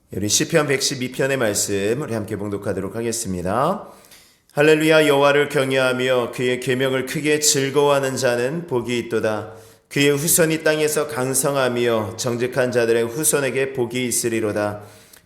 우리 시편 112편의 말씀 우리 함께 봉독하도록 하겠습니다. 할렐루야. 여호와를 경외하며 그의 계명을 크게 즐거워하는 자는 복이 있도다. 그의 후손이 땅에서 강성하며 정직한 자들의 후손에게 복이 있으리로다.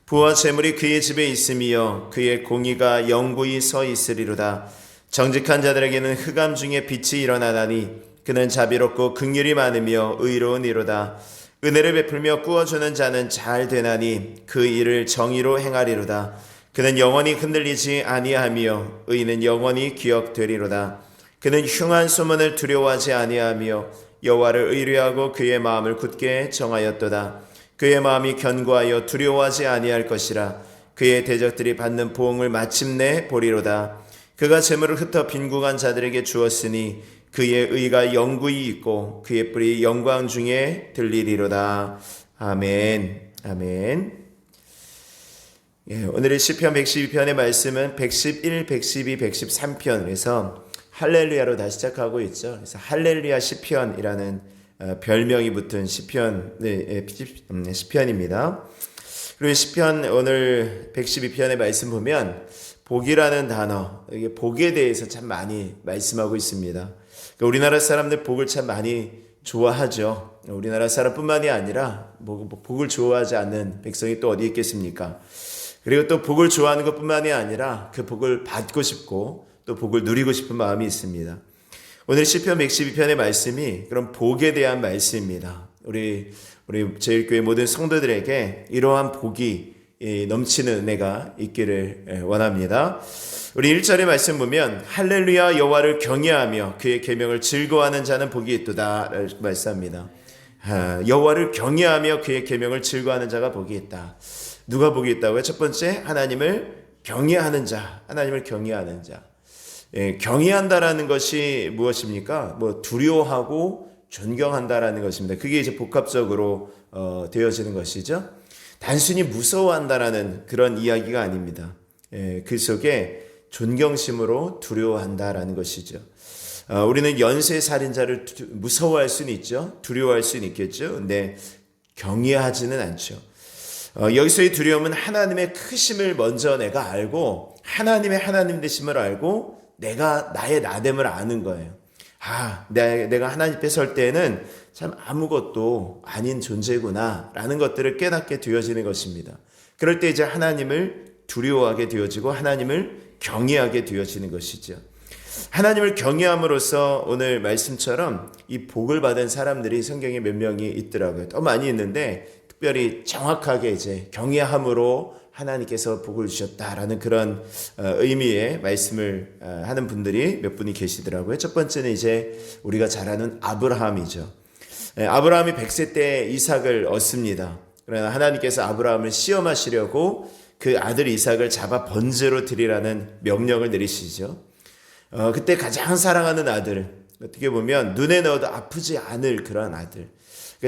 부와 재물이 그의 집에 있으며 그의 공의가 영구히 서 있으리로다. 정직한 자들에게는 흑암 중에 빛이 일어나나니 그는 자비롭고 긍휼이 많으며 의로운 이로다. 은혜를 베풀며 꾸어주는 자는 잘 되나니 그 일을 정의로 행하리로다. 그는 영원히 흔들리지 아니하며 의인은 영원히 기억되리로다. 그는 흉한 소문을 두려워하지 아니하며 여호와를 의뢰하고 그의 마음을 굳게 정하였도다. 그의 마음이 견고하여 두려워하지 아니할 것이라. 그의 대적들이 받는 보응을 마침내 보리로다. 그가 재물을 흩어 빈궁한 자들에게 주었으니 그의 의가 영구히 있고 그의 뿔이 영광 중에 들리리로다. 아멘. 아멘. 오늘의 시편 112편의 말씀은 111, 112, 113편에서 할렐루야로 다시 시작하고 있죠. 그래서 할렐루야 시편이라는 별명이 붙은 시편입니다. 그리고 시편 오늘 112편의 말씀 보면 복이라는 단어, 이게 복에 대해서 참 많이 말씀하고 있습니다. 우리나라 사람들 복을 참 많이 좋아하죠. 우리나라 사람뿐만이 아니라 복을 좋아하지 않는 백성이 또 어디 있겠습니까? 그리고 또 복을 좋아하는 것뿐만이 아니라 그 복을 받고 싶고 또 복을 누리고 싶은 마음이 있습니다. 오늘 시편 112편의 말씀이 그런 복에 대한 말씀입니다. 우리 제일교회 모든 성도들에게 이러한 복이 넘치는 은혜가 있기를 원합니다. 우리 1절의 말씀 보면 할렐루야 여호와를 경외하며 그의 계명을 즐거워하는 자는 복이 있도다 라고 말씀합니다. 여호와를 경외하며 그의 계명을 즐거워하는 자가 복이 있다. 누가 복이 있다고요? 첫 번째, 하나님을 경외하는 자. 하나님을 경외하는 자. 경외한다라는 것이 무엇입니까? 두려워하고 존경한다라는 것입니다. 그게 이제 복합적으로 되어지는 것이죠. 단순히 무서워한다라는 그런 이야기가 아닙니다. 그 속에 존경심으로 두려워한다라는 것이죠. 우리는 연쇄살인자를 무서워할 수는 있죠. 두려워할 수는 있겠죠. 근데 경외하지는 않죠. 여기서의 두려움은 하나님의 크심을 먼저 내가 알고 하나님의 하나님 되심을 알고 내가 나의 나됨을 아는 거예요. 내가 하나님 앞에 설 때는 참 아무것도 아닌 존재구나 라는 것들을 깨닫게 되어지는 것입니다. 그럴 때 이제 하나님을 두려워하게 되어지고 하나님을 경외하게 되어지는 것이죠. 하나님을 경외함으로써 오늘 말씀처럼 이 복을 받은 사람들이 성경에 몇 명이 있더라고요. 더 많이 있는데 특별히 정확하게 이제 경외함으로 하나님께서 복을 주셨다라는 그런 의미의 말씀을 하는 분들이 몇 분이 계시더라고요. 첫 번째는 이제 우리가 잘 아는 아브라함이죠. 아브라함이 100세 때 이삭을 얻습니다. 그러나 하나님께서 아브라함을 시험하시려고 그 아들 이삭을 잡아 번제로 드리라는 명령을 내리시죠. 그때 가장 사랑하는 아들, 어떻게 보면 눈에 넣어도 아프지 않을 그런 아들.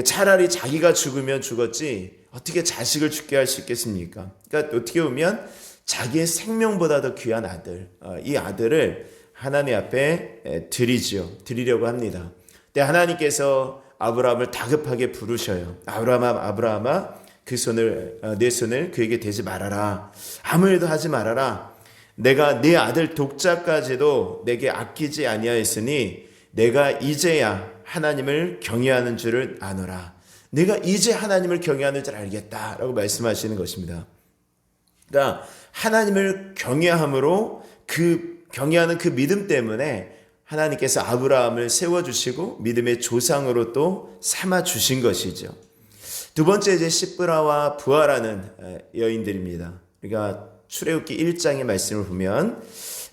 차라리 자기가 죽으면 죽었지 어떻게 자식을 죽게 할 수 있겠습니까? 그러니까 어떻게 보면 자기의 생명보다 더 귀한 아들, 이 아들을 하나님 앞에 드리려고 합니다. 근데 하나님께서 아브라함을 다급하게 부르셔요. 아브라함아 내 손을 그에게 대지 말아라. 아무 일도 하지 말아라. 내가 네 아들 독자까지도 내게 아끼지 아니하였으니 내가 이제야 하나님을 경외하는 줄을 아노라. 내가 이제 하나님을 경외하는 줄 알겠다라고 말씀하시는 것입니다. 그러니까 하나님을 경외함으로 경외하는 그 믿음 때문에 하나님께서 아브라함을 세워주시고 믿음의 조상으로 또 삼아주신 것이죠. 두 번째 이제 시브라와 부하라는 여인들입니다. 그러니까 출애굽기 1장의 말씀을 보면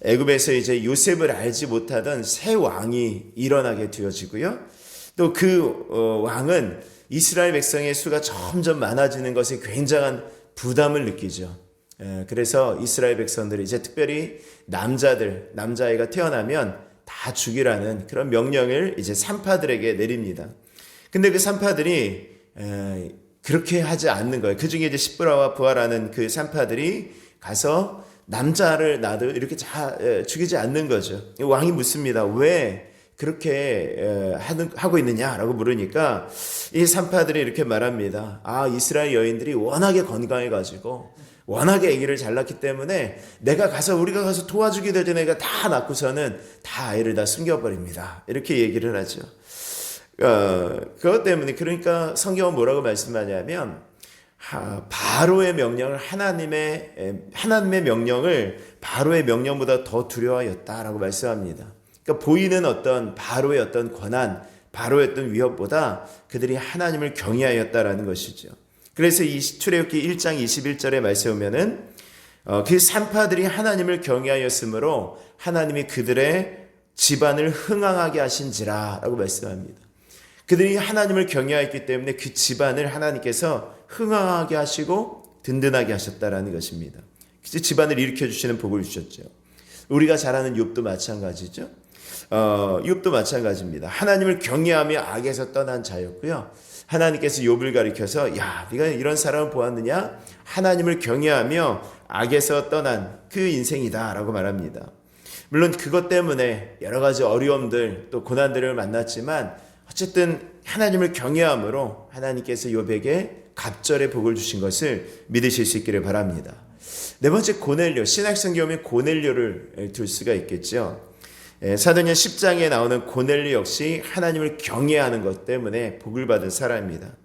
애굽에서 이제 요셉을 알지 못하던 새 왕이 일어나게 되어지고요. 또 그 왕은 이스라엘 백성의 수가 점점 많아지는 것에 굉장한 부담을 느끼죠. 그래서 이스라엘 백성들이 이제 특별히 남자아이가 태어나면 다 죽이라는 그런 명령을 이제 산파들에게 내립니다. 근데 그 산파들이 그렇게 하지 않는 거예요. 그 중에 이제 시브라와 부하라는 그 산파들이 가서 남자를 나도 이렇게 죽이지 않는 거죠. 왕이 묻습니다. 왜 그렇게 하고 있느냐라고 물으니까 이 산파들이 이렇게 말합니다. 아, 이스라엘 여인들이 워낙에 건강해가지고 워낙에 아기를 잘 낳기 때문에 우리가 가서 도와주기 전에 내가 다 낳고서는 다 아이를 다 숨겨버립니다. 이렇게 얘기를 하죠. 그것 때문에 그러니까 성경은 뭐라고 말씀하냐면 바로의 명령을 하나님의 명령을 바로의 명령보다 더 두려워하였다라고 말씀합니다. 그러니까 보이는 어떤 바로의 어떤 권한, 바로의 어떤 위협보다 그들이 하나님을 경외하였다라는 것이죠. 그래서 이 출애굽기 1장 21절에 말씀에 보면은 그 산파들이 하나님을 경외하였으므로 하나님이 그들의 집안을 흥왕하게 하신지라라고 말씀합니다. 그들이 하나님을 경외하였기 때문에 그 집안을 하나님께서 흥왕하게 하시고 든든하게 하셨다라는 것입니다. 집안을 일으켜 주시는 복을 주셨죠. 우리가 잘 아는 욥도 마찬가지죠. 욥도 마찬가지입니다. 하나님을 경외하며 악에서 떠난 자였고요. 하나님께서 욥을 가리켜서 야, 네가 이런 사람을 보았느냐? 하나님을 경외하며 악에서 떠난 그 인생이다라고 말합니다. 물론 그것 때문에 여러 가지 어려움들 또 고난들을 만났지만 어쨌든 하나님을 경외함으로 하나님께서 욥에게 갑절의 복을 주신 것을 믿으실 수 있기를 바랍니다. 네 번째, 고넬료. 신약성경에 고넬료를 둘 수가 있겠죠. 사도행전 10장에 나오는 고넬료 역시 하나님을 경외하는 것 때문에 복을 받은 사람입니다.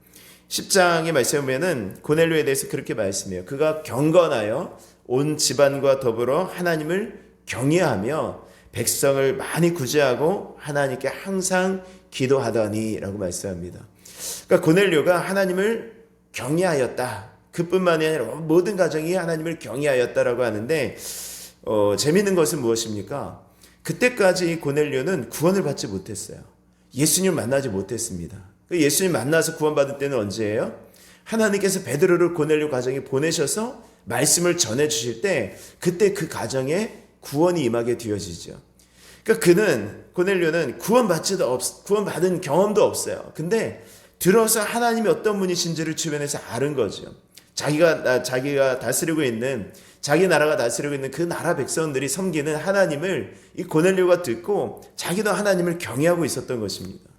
10장에 말씀해 보면은 고넬료에 대해서 그렇게 말씀해요. 그가 경건하여 온 집안과 더불어 하나님을 경외하며 백성을 많이 구제하고 하나님께 항상 기도하더니라고 말씀합니다. 그러니까 고넬료가 하나님을 경외하였다. 그뿐만이 아니라 모든 가정이 하나님을 경외하였다라고 하는데 재미있는 것은 무엇입니까? 그때까지 고넬료는 구원을 받지 못했어요. 예수님을 만나지 못했습니다. 예수님 만나서 구원받을 때는 언제예요? 하나님께서 베드로를 고넬료 가정에 보내셔서 말씀을 전해 주실 때 그때 그 가정에 구원이 임하게 되어지죠. 그러니까 고넬료는 구원받은 경험도 없어요. 근데 들어서 하나님이 어떤 분이신지를 주변에서 아는 거죠. 자기가 다스리고 있는, 자기 나라가 다스리고 있는 그 나라 백성들이 섬기는 하나님을 이 고넬료가 듣고 자기도 하나님을 경외하고 있었던 것입니다.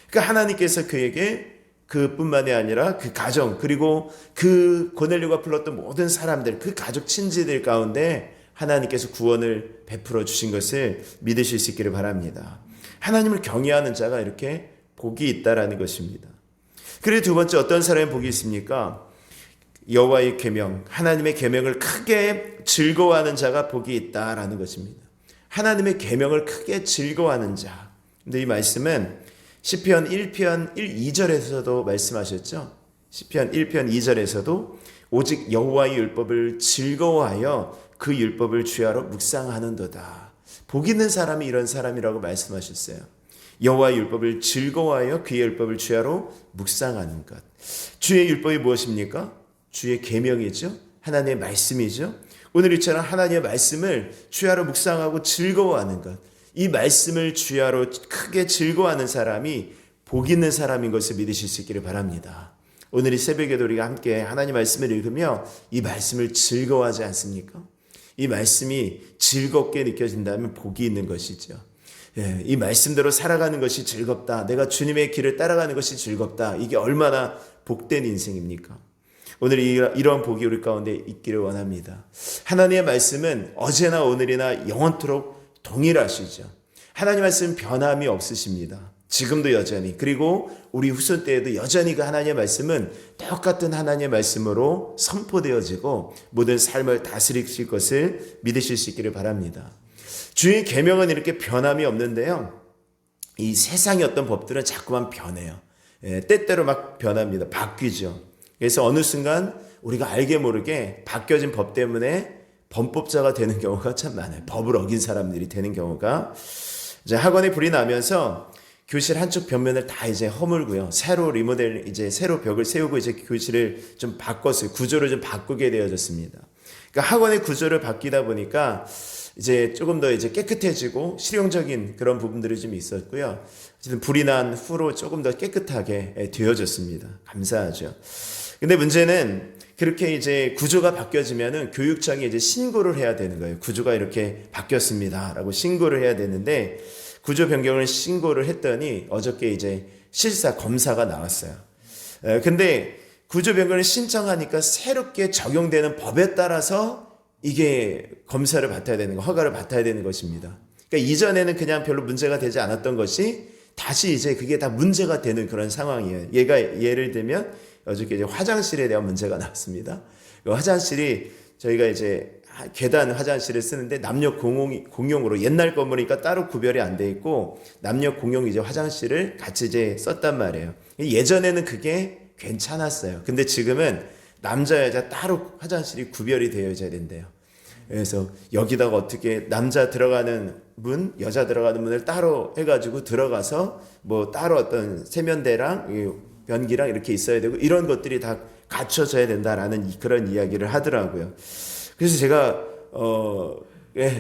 그러니까 하나님께서 그에게 그뿐만이 아니라 그 가정, 그리고 그 고넬료가 불렀던 모든 사람들, 그 가족 친지들 가운데 하나님께서 구원을 베풀어 주신 것을 믿으실 수 있기를 바랍니다. 하나님을 경외하는 자가 이렇게 복이 있다라는 것입니다. 그리고 두 번째, 어떤 사람의 복이 있습니까? 여호와의 계명, 하나님의 계명을 크게 즐거워하는 자가 복이 있다라는 것입니다. 하나님의 계명을 크게 즐거워하는 자. 근데 이 말씀은 시편 1편 2절에서도 말씀하셨죠. 시편 1편 2절에서도 오직 여호와의 율법을 즐거워하여 그 율법을 주야로 묵상하는도다. 복 있는 사람이 이런 사람이라고 말씀하셨어요. 여호와의 율법을 즐거워하여 그의 율법을 주야로 묵상하는 것. 주의 율법이 무엇입니까? 주의 계명이죠. 하나님의 말씀이죠. 오늘 이처럼 하나님의 말씀을 주야로 묵상하고 즐거워하는 것. 이 말씀을 주야로 크게 즐거워하는 사람이 복 있는 사람인 것을 믿으실 수 있기를 바랍니다. 오늘 이 새벽에도 우리가 함께 하나님 말씀을 읽으며 이 말씀을 즐거워하지 않습니까? 이 말씀이 즐겁게 느껴진다면 복이 있는 것이죠. 이 말씀대로 살아가는 것이 즐겁다. 내가 주님의 길을 따라가는 것이 즐겁다. 이게 얼마나 복된 인생입니까? 오늘 이러한 복이 우리 가운데 있기를 원합니다. 하나님의 말씀은 어제나 오늘이나 영원토록 동일하시죠. 하나님의 말씀은 변함이 없으십니다. 지금도 여전히, 그리고 우리 후손 때에도 여전히 그 하나님의 말씀은 똑같은 하나님의 말씀으로 선포되어지고 모든 삶을 다스리실 것을 믿으실 수 있기를 바랍니다. 주의 계명은 이렇게 변함이 없는데요. 이 세상의 어떤 법들은 자꾸만 변해요. 때때로 막 변합니다. 바뀌죠. 그래서 어느 순간 우리가 알게 모르게 바뀌어진 법 때문에 범법자가 되는 경우가 참 많아요. 법을 어긴 사람들이 되는 경우가. 이제 학원에 불이 나면서 교실 한쪽 벽면을 다 이제 허물고요. 새로 벽을 세우고 이제 교실을 좀 바꿨어요. 구조를 좀 바꾸게 되어졌습니다. 그러니까 학원의 구조를 바뀌다 보니까 이제 조금 더 이제 깨끗해지고 실용적인 그런 부분들이 좀 있었고요. 어쨌든 불이 난 후로 조금 더 깨끗하게 되어졌습니다. 감사하죠. 근데 문제는 그렇게 이제 구조가 바뀌어지면은 교육청에 이제 신고를 해야 되는 거예요. 구조가 이렇게 바뀌었습니다라고 신고를 해야 되는데 구조 변경을 신고를 했더니 어저께 이제 실사 검사가 나왔어요. 근데 구조 변경을 신청하니까 새롭게 적용되는 법에 따라서 이게 검사를 받아야 되는 거, 허가를 받아야 되는 것입니다. 그러니까 이전에는 그냥 별로 문제가 되지 않았던 것이 다시 이제 그게 다 문제가 되는 그런 상황이에요. 예를 들면 어저께 이제 화장실에 대한 문제가 나왔습니다. 화장실이 저희가 이제 계단 화장실을 쓰는데 남녀 공용으로 옛날 건물이니까 따로 구별이 안 돼 있고 남녀 공용 이제 화장실을 같이 이제 썼단 말이에요. 예전에는 그게 괜찮았어요. 근데 지금은 남자 여자 따로 화장실이 구별이 되어야 된대요. 그래서 여기다가 어떻게 남자 들어가는 문, 여자 들어가는 문을 따로 해가지고 들어가서 뭐 따로 어떤 세면대랑 변기랑 이렇게 있어야 되고 이런 것들이 다 갖춰져야 된다라는 그런 이야기를 하더라고요. 그래서 제가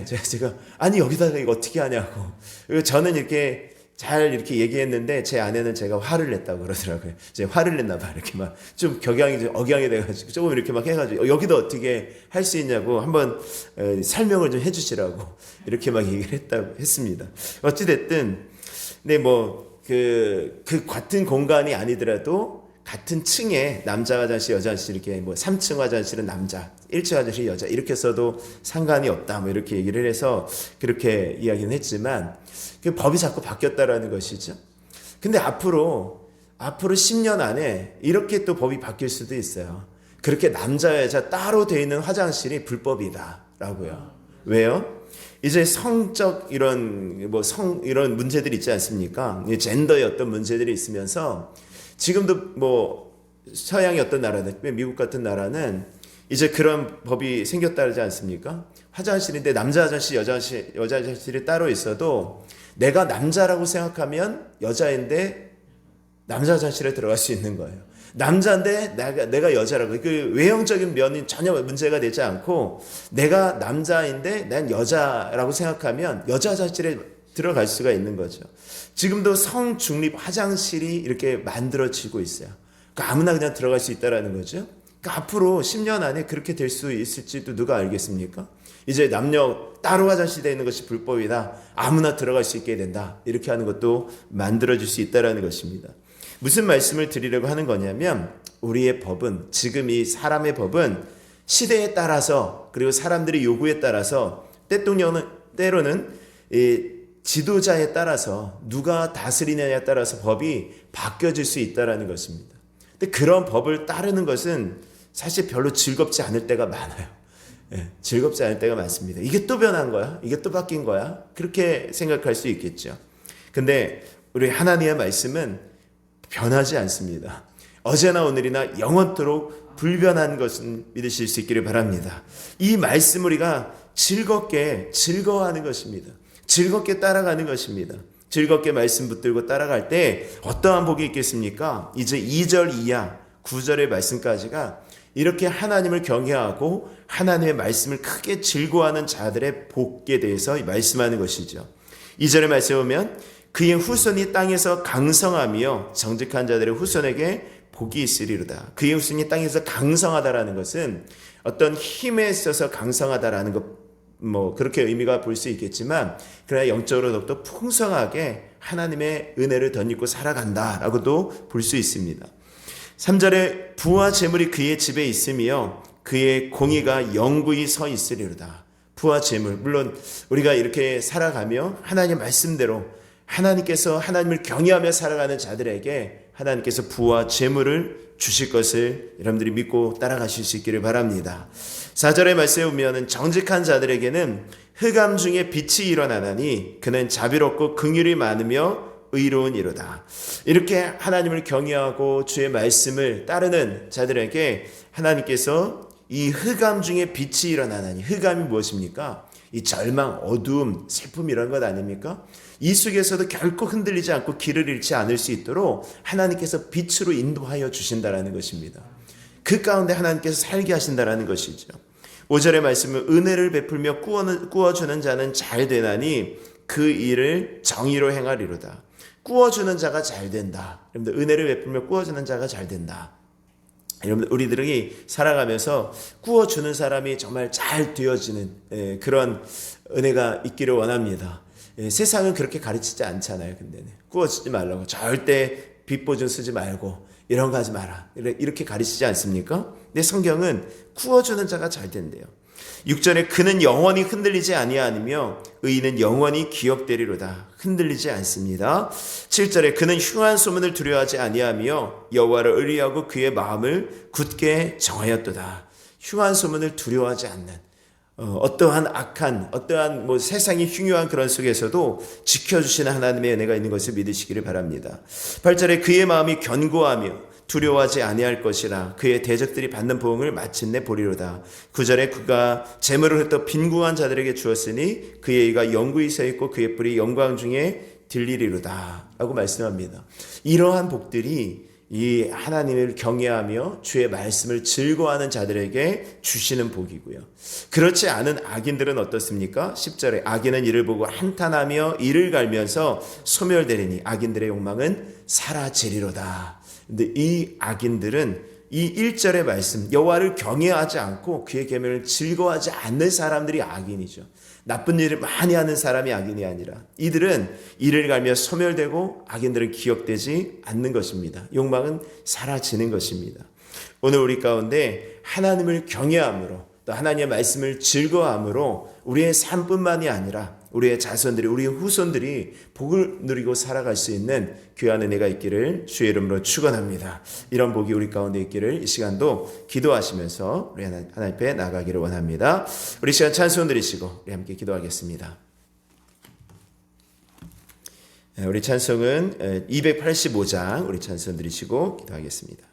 제가 아니 여기다가 이거 어떻게 하냐고. 저는 이렇게 잘 이렇게 얘기했는데 제 아내는 제가 화를 냈다고 그러더라고요. 이제 화를 냈나 봐. 이렇게 막 좀 격양이 좀 억양이 돼가지고 조금 이렇게 막 해가지고 여기다 어떻게 할 수 있냐고 한번 설명을 좀 해주시라고 이렇게 막 얘기를 했습니다. 어찌 됐든 네 뭐 그 같은 공간이 아니더라도 같은 층에 남자 화장실, 여자 화장실 이렇게 뭐 3층 화장실은 남자, 1층 화장실 여자 이렇게 써도 상관이 없다 뭐 이렇게 얘기를 해서 그렇게 이야기는 했지만 그 법이 자꾸 바뀌었다라는 것이죠. 근데 앞으로 10년 안에 이렇게 또 법이 바뀔 수도 있어요. 그렇게 남자 여자 따로 돼 있는 화장실이 불법이다라고요. 왜요? 이제 성적 이런 이런 문제들이 있지 않습니까? 젠더의 어떤 문제들이 있으면서 지금도 뭐 서양의 어떤 나라들, 미국 같은 나라는 이제 그런 법이 생겼다지 않습니까? 화장실인데 남자 화장실, 여자 화장실이 따로 있어도 내가 남자라고 생각하면 여자인데 남자 화장실에 들어갈 수 있는 거예요. 남자인데 내가 여자라고 그 외형적인 면이 전혀 문제가 되지 않고 내가 남자인데 난 여자라고 생각하면 여자 화장실에 들어갈 수가 있는 거죠. 지금도 성중립 화장실이 이렇게 만들어지고 있어요. 그러니까 아무나 그냥 들어갈 수 있다라는 거죠. 그러니까 앞으로 10년 안에 그렇게 될 수 있을지도 누가 알겠습니까? 이제 남녀 따로 화장실에 있는 것이 불법이다. 아무나 들어갈 수 있게 된다. 이렇게 하는 것도 만들어질 수 있다라는 것입니다. 무슨 말씀을 드리려고 하는 거냐면 우리의 법은 지금 이 사람의 법은 시대에 따라서 그리고 사람들의 요구에 따라서 때로는 이 지도자에 따라서 누가 다스리느냐에 따라서 법이 바뀌어질 수 있다는 것입니다. 근데 그런 법을 따르는 것은 사실 별로 즐겁지 않을 때가 많아요. 즐겁지 않을 때가 많습니다. 이게 또 변한 거야? 이게 또 바뀐 거야? 그렇게 생각할 수 있겠죠. 근데 우리 하나님의 말씀은 변하지 않습니다. 어제나 오늘이나 영원토록 불변한 것은 믿으실 수 있기를 바랍니다. 이 말씀 우리가 즐거워하는 것입니다. 즐겁게 따라가는 것입니다. 즐겁게 말씀 붙들고 따라갈 때 어떠한 복이 있겠습니까? 이제 2절 이하 9절의 말씀까지가 이렇게 하나님을 경외하고 하나님의 말씀을 크게 즐거워하는 자들의 복에 대해서 말씀하는 것이죠. 2절의 말씀에 보면 그의 후손이 땅에서 강성하며 정직한 자들의 후손에게 복이 있으리로다. 그의 후손이 땅에서 강성하다라는 것은 어떤 힘에 있어서 강성하다라는 것 뭐 그렇게 의미가 볼 수 있겠지만 그러나 영적으로 더 풍성하게 하나님의 은혜를 덧입고 살아간다라고도 볼 수 있습니다. 3절에 부와 재물이 그의 집에 있으며 그의 공의가 영구히 서 있으리로다. 부와 재물, 물론 우리가 이렇게 살아가며 하나님 말씀대로 하나님께서 하나님을 경외하며 살아가는 자들에게 하나님께서 부와 재물을 주실 것을 여러분들이 믿고 따라가실 수 있기를 바랍니다. 4절의 말씀에 보면 정직한 자들에게는 흑암 중에 빛이 일어나나니 그는 자비롭고 긍휼이 많으며 의로운 이로다. 이렇게 하나님을 경외하고 주의 말씀을 따르는 자들에게 하나님께서 이 흑암 중에 빛이 일어나나니, 흑암이 무엇입니까? 이 절망, 어두움, 슬픔 이런 것 아닙니까? 이 속에서도 결코 흔들리지 않고 길을 잃지 않을 수 있도록 하나님께서 빛으로 인도하여 주신다라는 것입니다. 그 가운데 하나님께서 살게 하신다라는 것이죠. 5절의 말씀은 은혜를 베풀며 꾸어주는 자는 잘 되나니 그 일을 정의로 행하리로다. 꾸어주는 자가 잘 된다. 여러분들 은혜를 베풀며 꾸어주는 자가 잘 된다. 여러분들 우리들이 살아가면서 꾸어주는 사람이 정말 잘 되어지는 그런 은혜가 있기를 원합니다. 세상은 그렇게 가르치지 않잖아요. 근데는 꾸어주지 말라고, 절대 빚보증 쓰지 말고 이런 거 하지 마라, 이렇게 가르치지 않습니까? 근데 성경은 꾸어주는 자가 잘 된대요. 6절에 그는 영원히 흔들리지 아니하며 의인은 영원히 기억되리로다. 흔들리지 않습니다. 7절에 그는 흉한 소문을 두려워하지 아니하며 여호와를 의리하고 그의 마음을 굳게 정하였도다. 흉한 소문을 두려워하지 않는, 어떠한 악한, 어떠한 세상이 흉흉한 그런 속에서도 지켜주시는 하나님의 은혜가 있는 것을 믿으시기를 바랍니다. 8절에 그의 마음이 견고하며 두려워하지 아니할 것이라 그의 대적들이 받는 보응을 마침내 보리로다. 9절에 그가 재물을 흩어 빈궁한 자들에게 주었으니 그의 의가 영구히 서 있고 그의 뿔이 영광 중에 들리리로다 라고 말씀합니다. 이러한 복들이 이 하나님을 경외하며 주의 말씀을 즐거워하는 자들에게 주시는 복이고요. 그렇지 않은 악인들은 어떻습니까? 10절에 악인은 이를 보고 한탄하며 이를 갈면서 소멸되리니 악인들의 욕망은 사라지리로다. 근데 이 악인들은 이 1절의 말씀, 여호와를 경외하지 않고 그의 계명을 즐거워하지 않는 사람들이 악인이죠. 나쁜 일을 많이 하는 사람이 악인이 아니라 이들은 이를 갈며 소멸되고 악인들은 기억되지 않는 것입니다. 욕망은 사라지는 것입니다. 오늘 우리 가운데 하나님을 경외함으로 또 하나님의 말씀을 즐거워함으로 우리의 삶뿐만이 아니라 우리의 자손들이, 우리의 후손들이 복을 누리고 살아갈 수 있는 귀한 은혜가 있기를 주의 이름으로 축원합니다. 이런 복이 우리 가운데 있기를 이 시간도 기도하시면서 우리 하나님 앞에 나가기를 원합니다. 우리 시간 찬송 드리시고 우리 함께 기도하겠습니다. 우리 찬송은 285장 우리 찬송 드리시고 기도하겠습니다.